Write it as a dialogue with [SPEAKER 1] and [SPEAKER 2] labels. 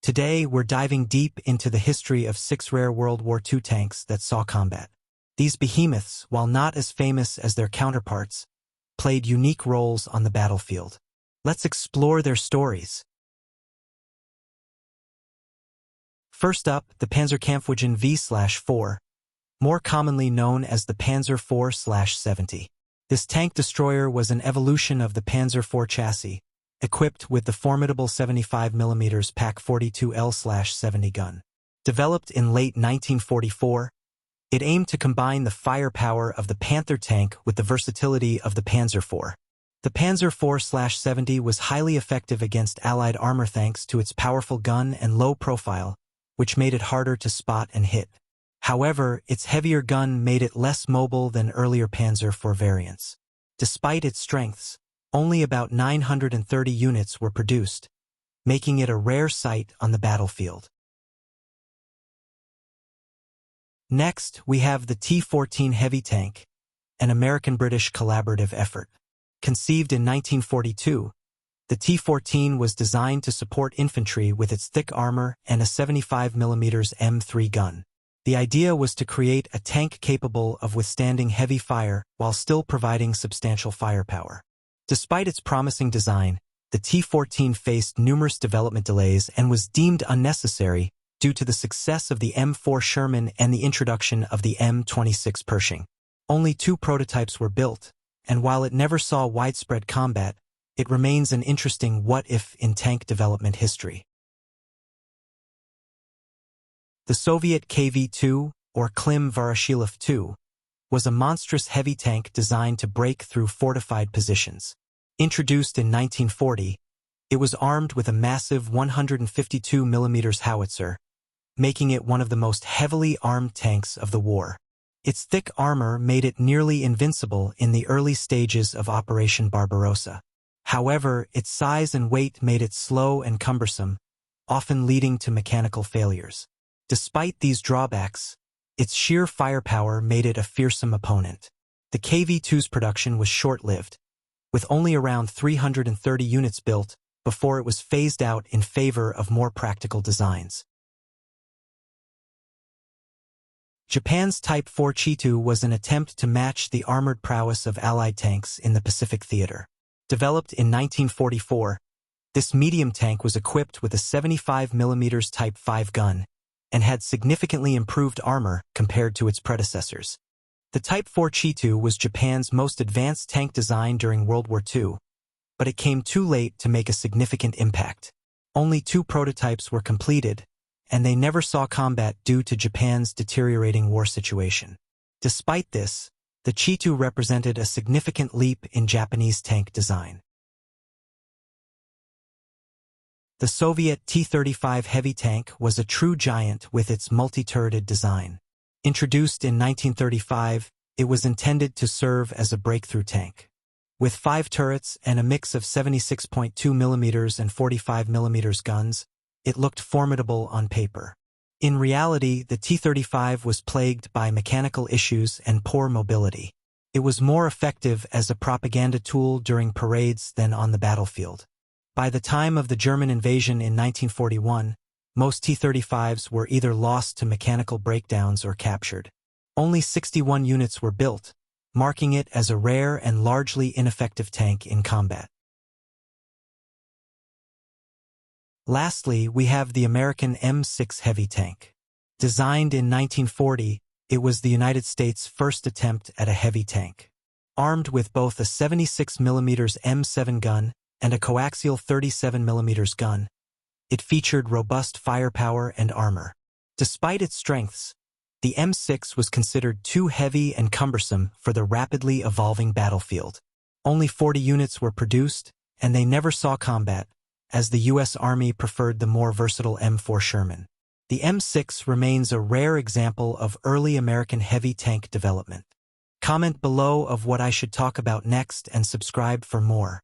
[SPEAKER 1] Today, we're diving deep into the history of 6 rare World War II tanks that saw combat. These behemoths, while not as famous as their counterparts, played unique roles on the battlefield. Let's explore their stories. First up, the Panzerkampfwagen V/4, more commonly known as the Panzer IV/70. This tank destroyer was an evolution of the Panzer IV chassis, equipped with the formidable 75mm Pak 42L/70 gun. Developed in late 1944, it aimed to combine the firepower of the Panther tank with the versatility of the Panzer IV. The Panzer IV/70 was highly effective against Allied armor thanks to its powerful gun and low profile, which made it harder to spot and hit. However, its heavier gun made it less mobile than earlier Panzer IV variants. Despite its strengths, only about 930 units were produced, making it a rare sight on the battlefield. Next, we have the T14 Heavy Tank, an American-British collaborative effort. Conceived in 1942, the T14 was designed to support infantry with its thick armor and a 75mm M3 gun. The idea was to create a tank capable of withstanding heavy fire while still providing substantial firepower. Despite its promising design, the T14 faced numerous development delays and was deemed unnecessary due to the success of the M4 Sherman and the introduction of the M26 Pershing. Only 2 prototypes were built, and while it never saw widespread combat, it remains an interesting what-if in tank development history. The Soviet KV-2, or Klim Voroshilov-2, was a monstrous heavy tank designed to break through fortified positions. Introduced in 1940, it was armed with a massive 152mm howitzer, making it one of the most heavily armed tanks of the war. Its thick armor made it nearly invincible in the early stages of Operation Barbarossa. However, its size and weight made it slow and cumbersome, often leading to mechanical failures. Despite these drawbacks, its sheer firepower made it a fearsome opponent. The KV-2's production was short-lived, with only around 330 units built before it was phased out in favor of more practical designs. Japan's Type 4 Chitu was an attempt to match the armored prowess of Allied tanks in the Pacific theater. Developed in 1944, this medium tank was equipped with a 75mm Type 5 gun and had significantly improved armor compared to its predecessors. The Type 4 Chitu was Japan's most advanced tank design during World War II, but it came too late to make a significant impact. Only 2 prototypes were completed, and they never saw combat due to Japan's deteriorating war situation. Despite this, the Chitu represented a significant leap in Japanese tank design. The Soviet T-35 Heavy Tank was a true giant with its multi-turreted design. Introduced in 1935, it was intended to serve as a breakthrough tank. With 5 turrets and a mix of 76.2mm and 45mm guns, it looked formidable on paper. In reality, the T-35 was plagued by mechanical issues and poor mobility. It was more effective as a propaganda tool during parades than on the battlefield. By the time of the German invasion in 1941, most T-35s were either lost to mechanical breakdowns or captured. Only 61 units were built, marking it as a rare and largely ineffective tank in combat. Lastly, we have the American M6 Heavy Tank. Designed in 1940, it was the United States' first attempt at a heavy tank. Armed with both a 76mm M7 gun and a coaxial 37mm gun, it featured robust firepower and armor. Despite its strengths, the M6 was considered too heavy and cumbersome for the rapidly evolving battlefield. Only 40 units were produced, and they never saw combat, as the U.S. Army preferred the more versatile M4 Sherman. The M6 remains a rare example of early American heavy tank development. Comment below of what I should talk about next and subscribe for more.